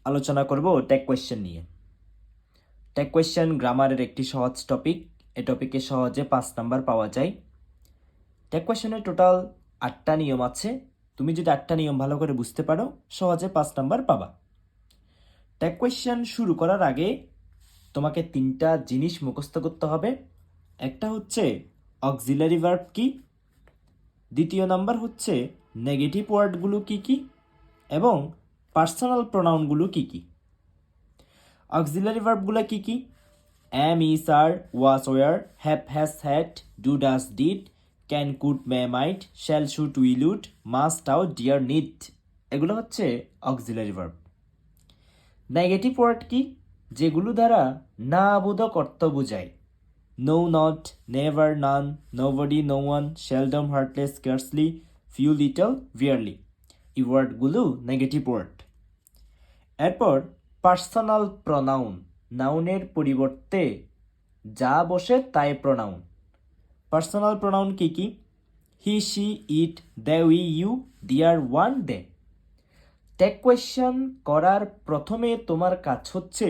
আলোচনা করব tag question নিয়ে। ট্যাগ কোয়েশ্চেন গ্রামারের একটি সহজ টপিক। এই টপিকে সহজে 5 নাম্বার পাওয়া যায়। ট্যাগ কোয়েশ্চেনের টোটাল 8টা নিয়ম আছে। তুমি যদি 8টা নিয়ম ভালো করে বুঝতে পারো সহজে 5 নাম্বার পাবা। ট্যাগ কোয়েশ্চেন শুরু করার আগে তোমাকে 3টা জিনিস মুখস্থ করতে হবে। একটা হচ্ছে অক্সিলারি ভার্ব কি, দ্বিতীয় নাম্বার হচ্ছে নেগেটিভ ওয়ার্ডগুলো কি কি, এবং পার্সোনাল প্রোনাউনগুলো কি কি। অক্সিলারি ভার্বগুলো কি কি? am, is, are, was, were, have, has, had, do, does, did, can, could, may, might, shall, should, will, would, must, out, dear, need, এগুলো হচ্ছে অক্সিলারি ভার্ব। নেগেটিভ ওয়ার্ড কি? যেগুলো দ্বারা না বোধক অর্থ বোঝায়। no, not, never, none, nobody, no one, seldom, hardly, scarcely, few, little, rarely, এই ওয়ার্ডগুলো নেগেটিভ ওয়ার্ড। এরপর পার্সোনাল প্রনাউন, নাউনের পরিবর্তে যা বসে তাই প্রনাউন। পার্সোনাল প্রনাউন কি কি? He, she, it, they, we, you, there, one, they. Tag question করার প্রথমে তোমার কাজ হচ্ছে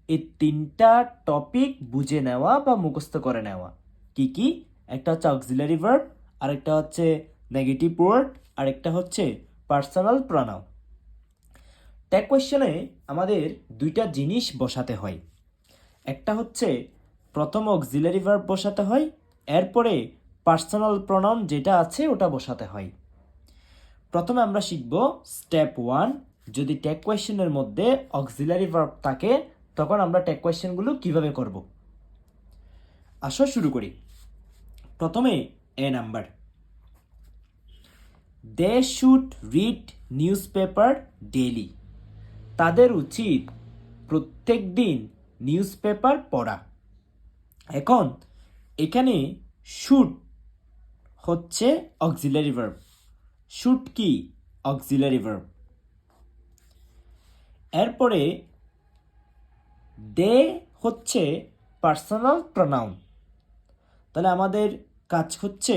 এই 3টা টপিক বুঝে নেওয়া বা মুখস্থ করে নেওয়া। কি কি? একটা হচ্ছে অক্সিলারি ভার্ব, আরেকটা হচ্ছে নেগেটিভ ওয়ার্ড, আরেকটা হচ্ছে পার্সোনাল প্রনাউন। ট্যাগ কোয়েশ্চেনে আমাদের 2টা জিনিস বসাতে হয়। একটা হচ্ছে প্রথম অক্সিলারি ভার্ব বসাতে হয়, এরপরে পার্সোনাল প্রনাউন যেটা আছে ওটা বসাতে হয়। প্রথমে আমরা শিখব স্টেপ 1। যদি ট্যাগ কোয়েশ্চেনের মধ্যে অক্সিলারি ভার্ব থাকে তখন আমরা ট্যাগ কোয়েশ্চেনগুলো কিভাবে করব। আসো শুরু করি। প্রথমে এ number, they should read newspaper daily. তাদের উচিত প্রত্যেক দিন নিউজ পেপার পড়া। এখন এখানে শুড হচ্ছে অক্সিলারি ভার্ব। শুড কি? Auxiliary verb. এরপরে দে হচ্ছে পার্সোনাল প্রনাউন। তাহলে আমাদের কাজ হচ্ছে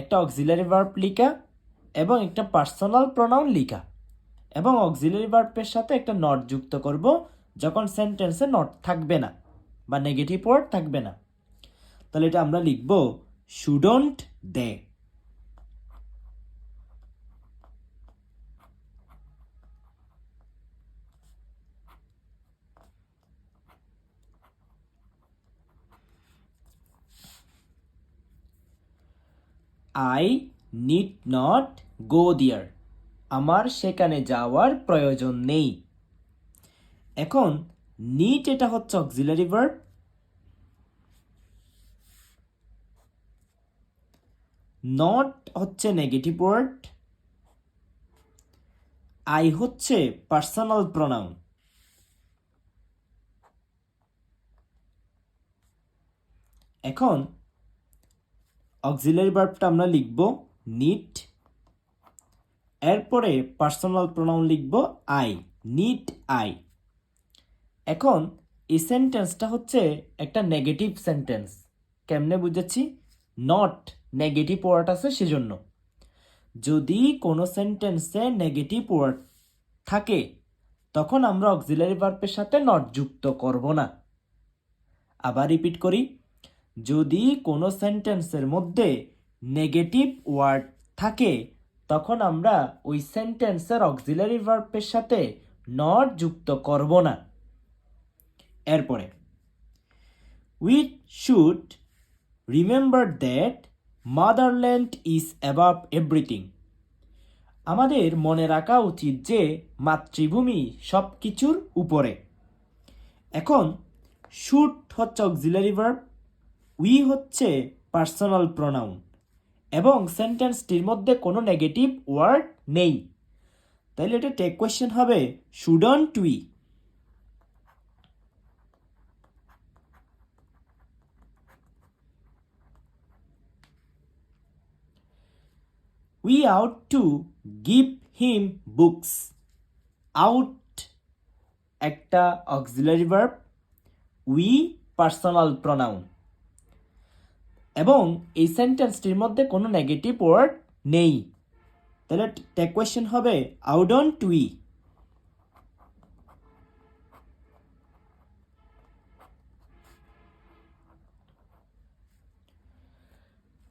একটা অক্সিলারি ভার্ব লেখা এবং একটা পার্সোনাল প্রনাউন লেখা, এবং অক্সিলারি ভার্বের সাথে একটা নট যুক্ত করব যখন সেন্টেন্সে নট থাকবে না বা নেগেটিভ ওয়ার্ড থাকবে না। তাহলে এটা আমরা লিখব shouldn't they. I need not go there. আমার সেখানে যাওয়ার প্রয়োজন নেই। এখন নিড এটা হচ্ছে অক্সিলারি ভার্ব, নট হচ্ছে নেগেটিভ ওয়ার্ড, আই হচ্ছে পার্সোনাল প্রোনাউন। এখন অক্সিলারি ভার্বটা আমরা লিখব নিড, এরপরে পার্সোনাল প্রোনাউন লিখব আই, নিড আই। এখন এই সেন্টেন্সটা হচ্ছে একটা নেগেটিভ সেন্টেন্স। কেমনে বুঝেছি? নট নেগেটিভ ওয়ার্ড আছে সেজন্য। যদি কোনো সেন্টেন্সে নেগেটিভ ওয়ার্ড থাকে তখন আমরা অক্সিলারি ভার্বের সাথে নট যুক্ত করব না। আবার রিপিট করি, যদি কোনো সেন্টেন্সের মধ্যে নেগেটিভ ওয়ার্ড থাকে তখন আমরা ওই সেন্টেন্সের অক্সিলারি ভার্বের সাথে নট যুক্ত করব না। এরপরে we should remember that motherland is above everything. আমাদের মনে রাখা উচিত যে মাতৃভূমি সব কিছুর উপরে। এখন শুড হচ্ছে অক্সিলারি ভার্ব, উই হচ্ছে পার্সোনাল প্রোনাউন, এবং সেন্টেন্সটির মধ্যে কোনো নেগেটিভ ওয়ার্ড নেই। তাইলে এটা টেক কোয়েশ্চেন হবে shouldn't we. We ought to give him books. Ought একটা auxiliary verb, we personal pronoun, এবং এই সেন্টেন্সটির মধ্যে কোনো নেগেটিভ ওয়ার্ড নেই। তাহলে টেক কোয়েশ্চেন হবে oughtn't we.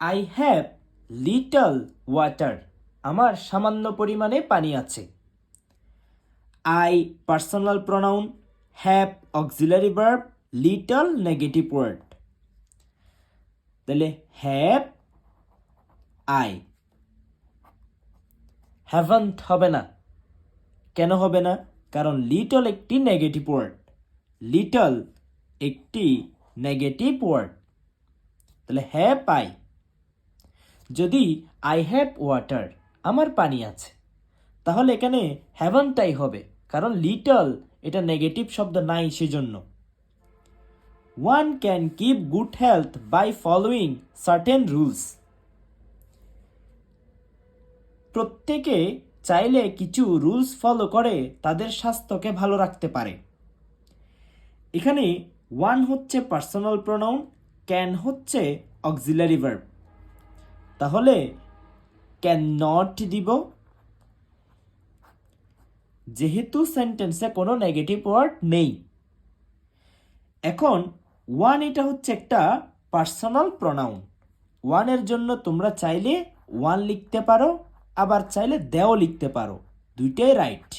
I have little water, আমার সামান্য পরিমাণে পানি আছে। I personal pronoun, have auxiliary verb, little negative word. তাহলে হ্যাভ আই, হ্যাভেন্ট হবে না। কেন হবে না? কারণ লিটল একটি নেগেটিভ ওয়ার্ড, লিটল একটি নেগেটিভ ওয়ার্ড। তাহলে হ্যাভ আই। যদি আই হ্যাভ ওয়াটার, আমার পানি আছে, তাহলে এখানে হ্যাভেন্ট আই হবে, কারণ লিটল এটা নেগেটিভ শব্দ নাই সেজন্য। One can keep good health by following certain rules. প্রত্যেকে চাইলে কিছু রুলস ফলো করে তাদের স্বাস্থ্যকে ভালো রাখতে পারে। এখানে ওয়ান হচ্ছে পার্সোনাল প্রোনাউন, ক্যান হচ্ছে অক্সিলারি ভার্ব, তাহলে ক্যান নট দিব। যেহেতু সেন্টেন্সে কোনো নেগেটিভ ওয়ার্ড নেই। এখন ওয়ান এটা হচ্ছে একটা পার্সোনাল প্রোনাউন। ওয়ানের জন্য তোমরা চাইলে ওয়ান লিখতে পারো, আবার চাইলে দেও লিখতে পারো, দুইটাই right.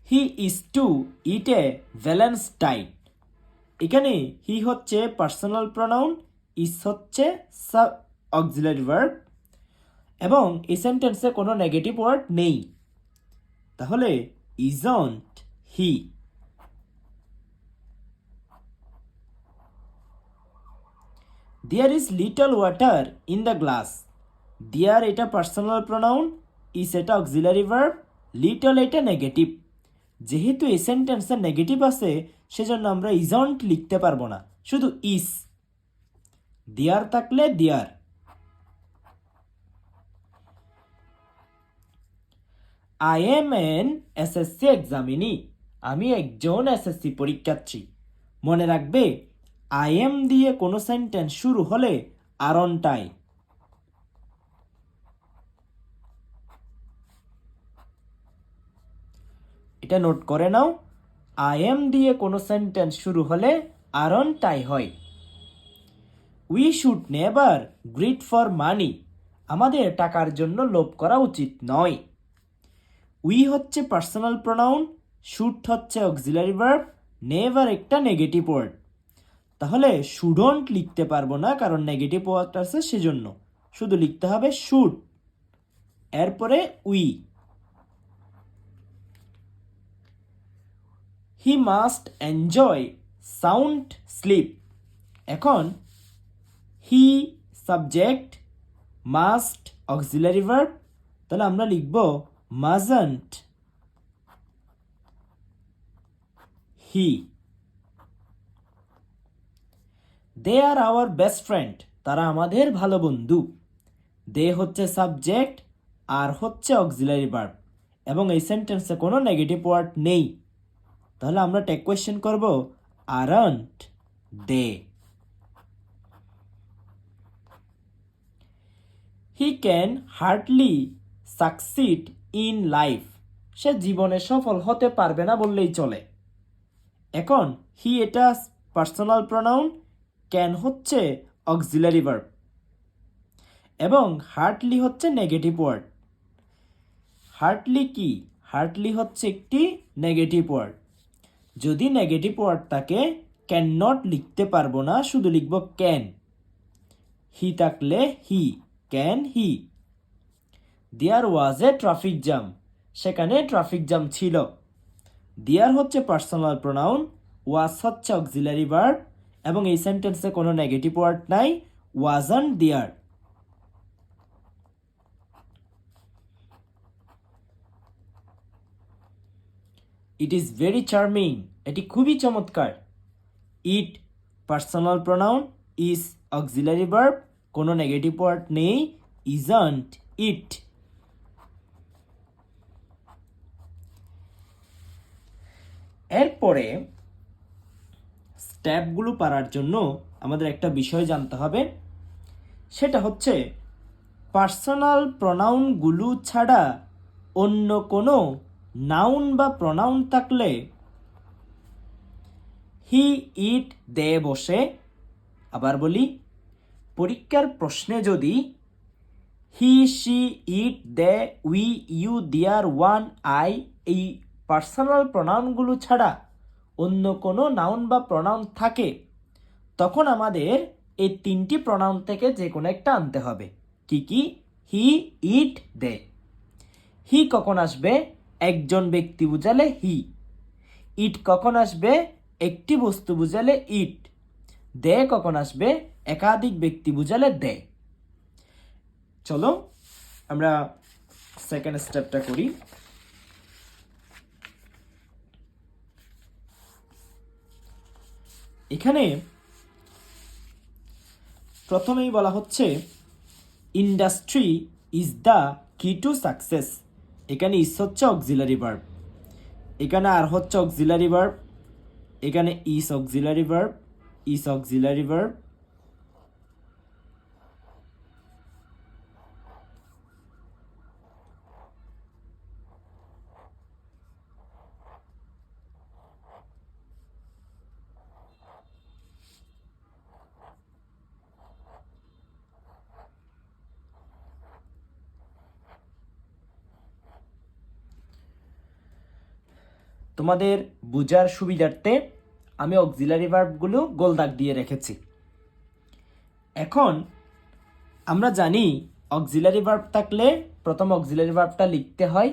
He is to eat a balance diet. এখানে হি হচ্ছে পার্সোনাল প্রোনাউন, ইজ হচ্ছে অক্সিলারি ভার্ব, এবং এই সেন্টেন্সে কোনো নেগেটিভ ওয়ার্ড নেই, তাহলে isn't he. There is little water in the glass. There এটা পার্সোনাল প্রোনাউন, ইজ এটা অক্সিলারি ভার্ব, লিটল এটা নেগেটিভ। যেহেতু এই সেন্টেন্সে নেগেটিভ আছে সেজন্য আমরা ইজন্ট লিখতে পারবো না, শুধু ইজ। দেয়ার থাকলে there. I am an SSC examinee. আমি একজন এসএসসি পরীক্ষার্থী। মনে রাখবে, আই এম দিয়ে কোনো সেন্টেন্স শুরু হলে আরনটাই। এটা নোট করে নাও, আই এম দিয়ে কোনো সেন্টেন্স শুরু হলে আরনটাই হয়। We should never grid for money. আমাদের টাকার জন্য লোভ করা উচিত নয়। উই হচ্ছে পার্সোনাল প্রোনাউন, শুড হচ্ছে অক্সিলারি ভার্ব, নেভার একটা নেগেটিভ ওয়ার্ড, তাহলে শুডন্ট লিখতে পারবো না, কারণ নেগেটিভ ওয়ার্ড আছে সেজন্য। শুধু লিখতে হবে শুড, এরপরে we. He must enjoy sound sleep. এখন he subject, must auxiliary verb, তাহলে আমরা লিখব mustn't he. They are our best friend. তারা আমাদের ভালো বন্ধু। দে হচ্ছে সাবজেক্ট, আর হচ্ছে অক্সিলারি ভার্ব, এবং এই সেন্টেন্সে কোনো নেগেটিভ ওয়ার্ড নেই, তাহলে আমরা টেক কোয়েশ্চেন করব aren't they. He can hardly succeed in life. সে জীবনে সফল হতে পারবে না বললেই চলে। এখন হি এটা পার্সোনাল প্রোনাউন, ক্যান হচ্ছে অক্সিলারি ভার্ব, এবং হার্ডলি হচ্ছে নেগেটিভ ওয়ার্ড। হার্ডলি কি? হার্ডলি হচ্ছে একটি নেগেটিভ ওয়ার্ড। যদি নেগেটিভ ওয়ার্ড থাকে ক্যান নট লিখতে পারবো না, শুধু লিখব ক্যান। হি থাকলে he, can he. There was a traffic jam. সেখানে ট্রাফিক জ্যাম ছিল। দেয়ার হচ্ছে পার্সোনাল প্রোনাউন, ওয়াজ হচ্ছে অক্সিলারি ভার্ব, এবং এই সেন্টেন্সে কোনো নেগেটিভ ওয়ার্ড নাই, wasn't there. It is very charming. এটি খুবই চমৎকার। It personal pronoun, is auxiliary verb, কোনো নেগেটিভ ওয়ার্ড নেই, ইজন্ট ইট। এরপরে স্টেপগুলো পারার জন্য আমাদের একটা বিষয় জানতে হবে, সেটা হচ্ছে পার্সোনাল প্রোনাউনগুলো ছাড়া অন্য কোনো নাউন বা প্রোনাউন থাকলে হি ইট দে বসে, আবার বলি, পরীক্ষার প্রশ্নে যদি he, she, it, they, we, you, there, one, I এই পার্সোনাল প্রনাউনগুলো ছাড়া অন্য কোনো নাউন বা প্রনাউন থাকে, তখন আমাদের এই তিনটি প্রনাউন থেকে যে কোনো একটা আনতে হবে। কি কি? হি, ইট, দে। হি কখন আসবে? একজন ব্যক্তি বুঝালে হি। ইট কখন আসবে? একটি বস্তু বুঝালে ইট। দে কখন আসবে? একাধিক ব্যক্তি বুঝালে দে। চলো আমরা সেকেন্ড স্টেপটা করি। এখানে প্রথমেই বলা হচ্ছে ইন্ডাস্ট্রি ইজ দ্য কি টু সাকসেস। এখানে ইস হচ্ছে অক্সিলারি ভার্ব, এখানে আর হচ্ছে অক্সিলারি ভার্ব, এখানে ইস অক্সিলারি ভার্ব, ইস অক্সিলারি ভার্ব, তোমাদের বোঝার সুবিধার্থে আমি অক্সিলারি ভার্বগুলো গোল দাগ দিয়ে রেখেছি। এখন আমরা জানি অক্সিলারি ভার্ব থাকলে প্রথম অক্সিলারি ভার্বটা লিখতে হয়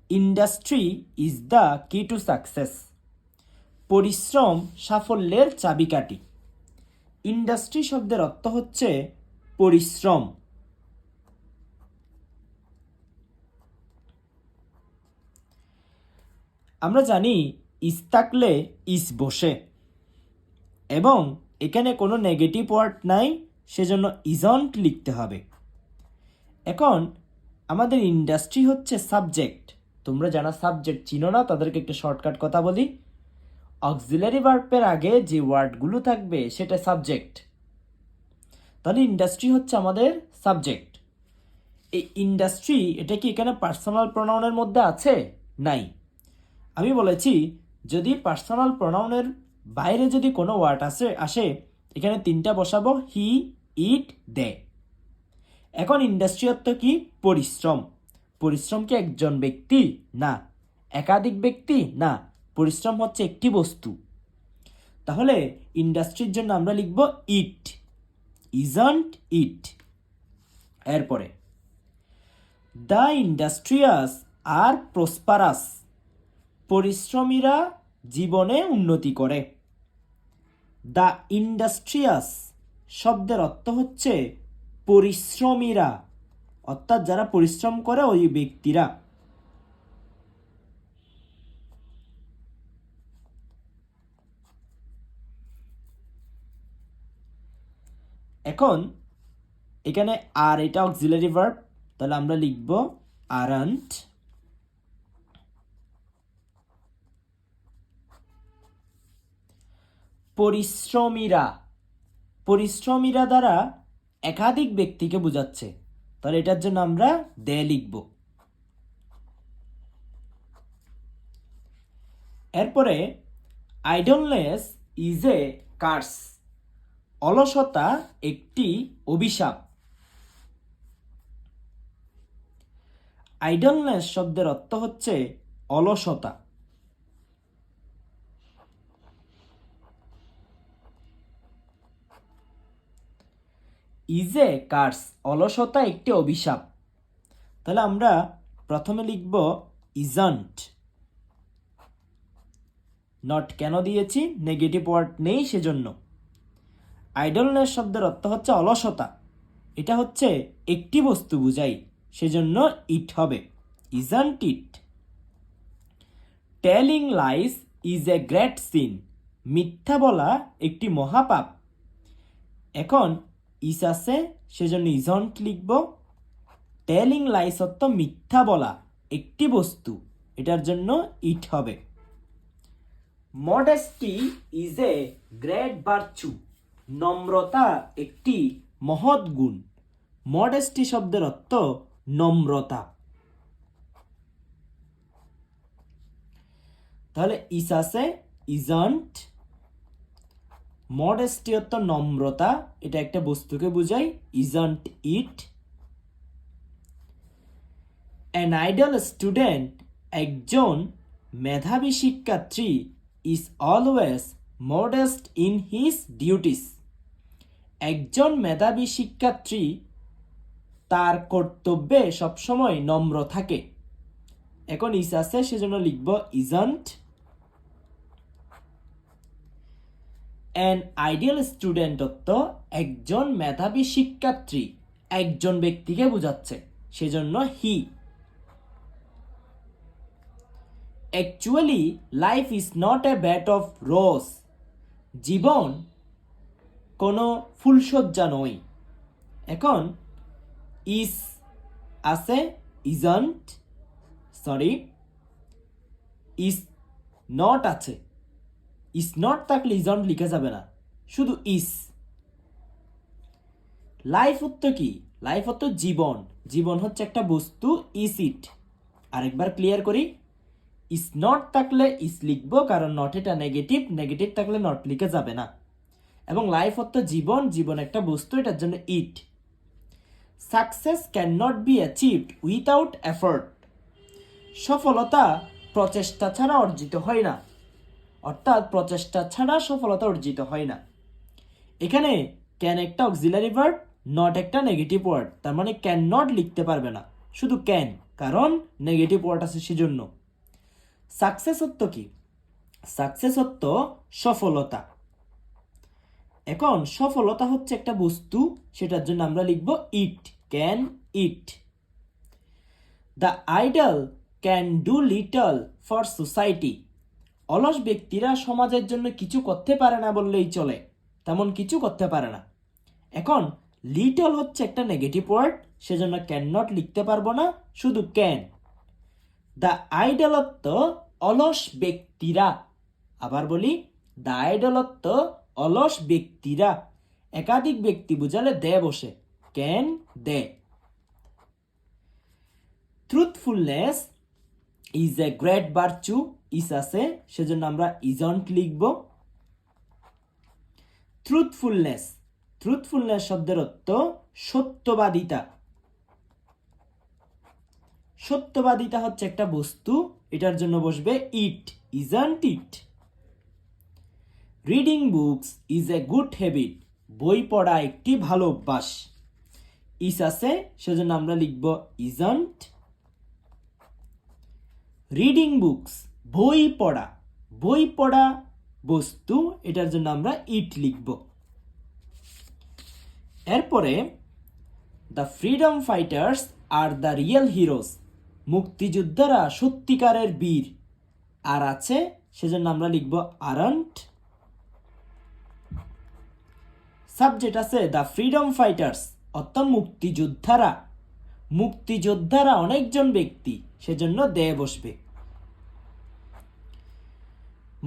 ইন্ডাস্ট্রি ইজ দ্য কি টু সাকসেস। পরিশ্রম সাফল্যের চাবিকাঠি। ইন্ডাস্ট্রি শব্দের অর্থ হচ্ছে পরিশ্রম। আমরা জানি ইস থাকলে ইস বসে এবং এখানে কোনো নেগেটিভ ওয়ার্ড নাই, সেজন্য ইজন্ট লিখতে হবে। এখন আমাদের ইন্ডাস্ট্রি হচ্ছে সাবজেক্ট। তোমরা যারা সাবজেক্ট চিনো না তাদেরকে একটা শর্টকাট কথা বলি, অক্সিলারি ভার্বের আগে যে ওয়ার্ডগুলো থাকবে সেটা সাবজেক্ট। তাহলে ইন্ডাস্ট্রি হচ্ছে আমাদের সাবজেক্ট। এই ইন্ডাস্ট্রি এটা কি এখানে পার্সোনাল প্রোনাউনের মধ্যে আছে? নাই। আমি বলেছি যদি পার্সোনাল প্রোনাউনের বাইরে যদি কোনো ওয়ার্ড আসে এখানে তিনটা বসাবো, হি, ইট, দে। এখন ইন্ডাস্ট্রি অর্থ কি? পরিশ্রম। পরিশ্রম কি একজন ব্যক্তি? না। একাধিক ব্যক্তি? না। পরিশ্রম হচ্ছে একটি বস্তু। তাহলে ইন্ডাস্ট্রির জন্য আমরা লিখব ইট, ইজন্ট ইট। এরপরে দ্য ইন্ডাস্ট্রিয়াস আর প্রসপারাস। পরিশ্রমীরা জীবনে উন্নতি করে। দ্য ইন্ডাস্ট্রিয়াস শব্দের অর্থ হচ্ছে পরিশ্রমীরা, অর্থাৎ যারা পরিশ্রম করে ওই ব্যক্তিরা। এখন এখানে আর এটা অক্সিলারি ভার্ব, তাহলে আমরা লিখব আরন্ট। পরিশ্রমীরা, পরিশ্রমীরা দ্বারা একাধিক ব্যক্তিকে বোঝাচ্ছে, তাহলে এটার জন্য আমরা দে লিখব। এরপরে আইডলনেস ইজ এ কার্স। অলসতা একটি অভিশাপ। আইডলনেস শব্দের অর্থ হচ্ছে অলসতা। ইজ এ কার্স অলসতা একটি অভিশাপ। তাহলে আমরা প্রথমে লিখব ইজন্ট। নট কেন দিয়েছি? নেগেটিভ ওয়ার্ড নেই সেজন্য। আইডলনেস শব্দের অর্থ হচ্ছে অলসতা, এটা হচ্ছে একটি বস্তু বুঝাই, সেজন্য ইট হবে, isn't it. Telling lines is a great sin. মিথ্যা বলা একটি মহাপাপ। এখন ইস আছে সেজন্য ইজন্ট লিখব। টেলিং লাইস অর্থ মিথ্যা বলা একটি বস্তু, এটার জন্য ইট হবে। Modesty is a great virtue. নম্রতা একটি মহৎ গুণ। মডেস্টি শব্দের অর্থ নম্রতা। তাহলে ইস আছে, ইজন্ট, মডেস্টি অর্থ নম্রতা, এটা একটা বস্তুকে বোঝায়, isn't it. An idol student, একজন মেধাবী শিক্ষার্থী, is always modest in his duties, একজন মেধাবী শিক্ষার্থী তার কর্তব্যে সবসময় নম্র থাকে। এখন ইস আছে সেজন্য লিখব ইজন্ট। অ্যান আইডিয়াল স্টুডেন্ট অর্থ একজন মেধাবী শিক্ষার্থী, একজন ব্যক্তিকে বোঝাচ্ছে, সেজন্য he. Actually life is not a bed of rose, জীবন কোনো ফুলশয্যা নয়। এখন ইস আছে, ইজন্ট, সরি ইস নট আছে, ইস নট থাকলে ইজন্ট লিখা যাবে না, শুধু ইস। লাইফ অর্থ কি? লাইফ অর্থ জীবন, জীবন হচ্ছে একটা বস্তু, ইস ইট। আরেকবার ক্লিয়ার করি, ইস নট থাকলে ইস লিখবো, কারণ নট এটা নেগেটিভ, নেগেটিভ থাকলে নট লিখে যাবে না। এবং লাইফ অর্থ জীবন, জীবন একটা বস্তু, এটার জন্য it. Success can not be achieved without effort, সফলতা প্রচেষ্টা ছাড়া অর্জিত হয় না, অর্থাৎ প্রচেষ্টা ছাড়া সফলতা অর্জিত হয় না। এখানে ক্যান একটা অক্সিলারি ভার্ব, নট একটা নেগেটিভ ওয়ার্ড, তার মানে ক্যান নট লিখতে পারবে না, শুধু ক্যান, কারণ নেগেটিভ ওয়ার্ড আছে সেজন্য। সাকসেস অর্থ কি? সাকসেস অর্থ সফলতা। এখন সফলতা হচ্ছে একটা বস্তু, সেটার জন্য আমরা লিখব it, can it. The idle can do little for society, অলস ব্যক্তিরা সমাজের জন্য কিছু করতে পারে না বললেই চলে, তেমন কিছু করতে পারে না। এখন লিটল হচ্ছে একটা নেগেটিভ ওয়ার্ড, সেজন্য ক্যান নট লিখতে পারবো না, শুধু ক্যান। দ্য আইডল অর্থ অলস ব্যক্তিরা, আবার বলি, দ্য আইডল অর্থ অলস ব্যক্তিরা, একাধিক ব্যক্তি বুঝালে দে বসে, can they. Truthfulness is a great virtue, is আছে সেজন্য আমরা ইজন্ট লিখব। ট্রুথফুলনেস, ট্রুথফুলনেস শব্দের অর্থ সত্যবাদিতা, সত্যবাদিতা হচ্ছে একটা বস্তু, এটার জন্য বসবে it, isn't it. Reading books is a good habit, বই পড়া একটি ভালো অভ্যাস, ইস আছে সেজন্য আমরা লিখব ইজন্ট। রিডিং বুকস বই পড়া, বই পড়া বস্তু, এটার জন্য আমরা ইট লিখব। এরপরে the freedom fighters are the real heroes, মুক্তিযোদ্ধারা সত্যিকারের বীর, আর আছে সেজন্য আমরা লিখব আরন্ট। সাবজেক্ট আছে দ্য ফ্রিডম ফাইটার্স অর্থ মুক্তিযোদ্ধারা, মুক্তিযোদ্ধারা অনেকজন ব্যক্তি, সেজন্য দে বসবে।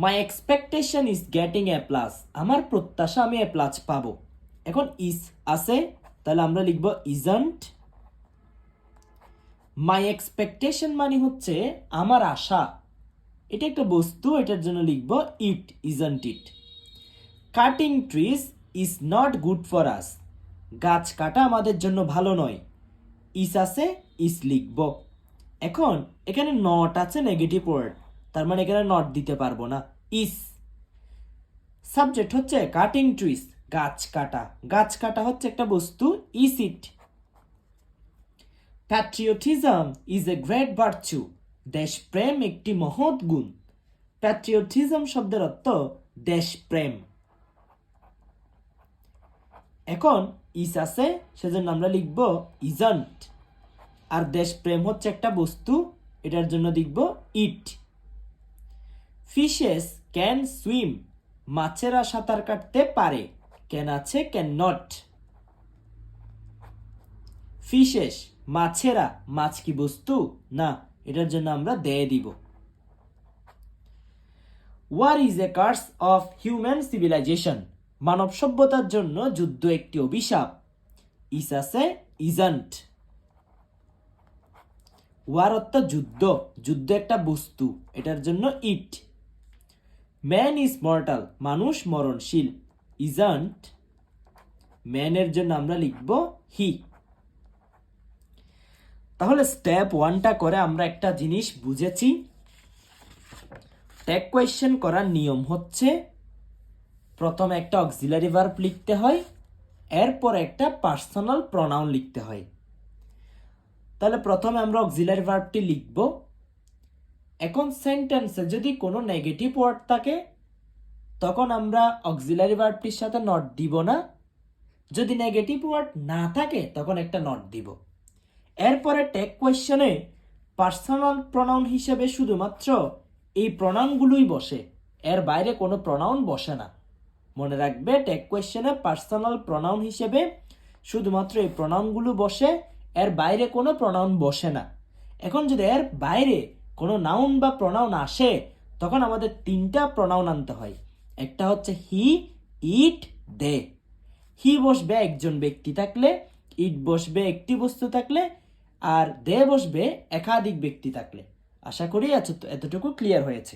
মাই expectation is getting a plus, আমার প্রত্যাশা আমি এ প্লাস পাবো। এখন ইস আছে, তাহলে আমরা লিখব ইজন্ট। মাই এক্সপেকটেশন মানে হচ্ছে আমার আশা, এটা একটা বস্তু, এটার জন্য লিখব it, isn't it. Cutting trees is not good for us, গাছ কাটা আমাদের জন্য ভালো নয়, ইস আছে, ইস লিখব। এখন এখানে নট আছে নেগেটিভ ওয়ার্ড, তার মানে এখানে নট দিতে পারবো না, ইস। সাবজেক্ট হচ্ছে কাটিং ট্রিজ, গাছ কাটা, গাছ কাটা হচ্ছে একটা বস্তু, is it. Patriotism is a great virtue, দেশপ্রেম একটি মহৎ গুণ, প্যাট্রিয়টিজম শব্দের অর্থ দেশপ্রেম। এখন ইস আছে সেজন্য আমরা লিখব ইজন্ট, আর দেশপ্রেম হচ্ছে একটা বস্তু, এটার জন্য লিখব ইট। ফিশেস ক্যান সুইম, মাছেরা সাঁতার কাটতে পারে, ক্যান আছে, ক্যান নট। ফিশেস মাছেরা, মাছ কি বস্তু না, এটার জন্য আমরা দে দিব। War is a curse of human civilization, মানব সভ্যতার জন্য যুদ্ধ একটি অভিশাপ, ইস আছে, ইজন্ট। ওয়ার অর্থ যুদ্ধ, যুদ্ধ একটা বস্তু, এটার জন্য ইট। ম্যান ইজ মর্টাল, মানুষ মরণশীল, ইজন্ট ম্যানের জন্য আমরা লিখব হি। তাহলে স্টেপ 1টা করে আমরা একটা জিনিস বুঝেছি। ট্যাগ কোয়েশ্চেন করার নিয়ম হচ্ছে প্রথমে একটা অক্সিলারি ভার্ব লিখতে হয়, এরপর একটা পার্সোনাল প্রনাউন লিখতে হয়। তাহলে প্রথমে আমরা অক্সিলারি ভার্বটি লিখব। এখন সেন্টেন্সে যদি কোনো নেগেটিভ ওয়ার্ড থাকে তখন আমরা অক্সিলারি ভার্বটির সাথে নট দিব না, যদি নেগেটিভ ওয়ার্ড না থাকে তখন একটা নট দিব। এরপরে ট্যাগ কোয়েশ্চনে পার্সোনাল প্রনাউন হিসেবে শুধুমাত্র এই প্রনাউনগুলোই বসে, এর বাইরে কোনো প্রনাউন বসে না। মনে রাখবে, ট্যাগ কোয়েশ্চনে পার্সোনাল প্রনাউন হিসেবে শুধুমাত্র এই প্রনাউনগুলো বসে, এর বাইরে কোনো প্রনাউন বসে না। এখন যদি এর বাইরে কোনো নাউন বা প্রনাউন আসে তখন আমাদের 3টা প্রনাউন আনতে হয়। একটা হচ্ছে হি, ইট, দে। হি বসবে একজন ব্যক্তি থাকলে, ইট বসবে একটি বস্তু থাকলে, আর দে বসবে একাধিক ব্যক্তি থাকলে। আশা করি এতটুকু ক্লিয়ার হয়েছে।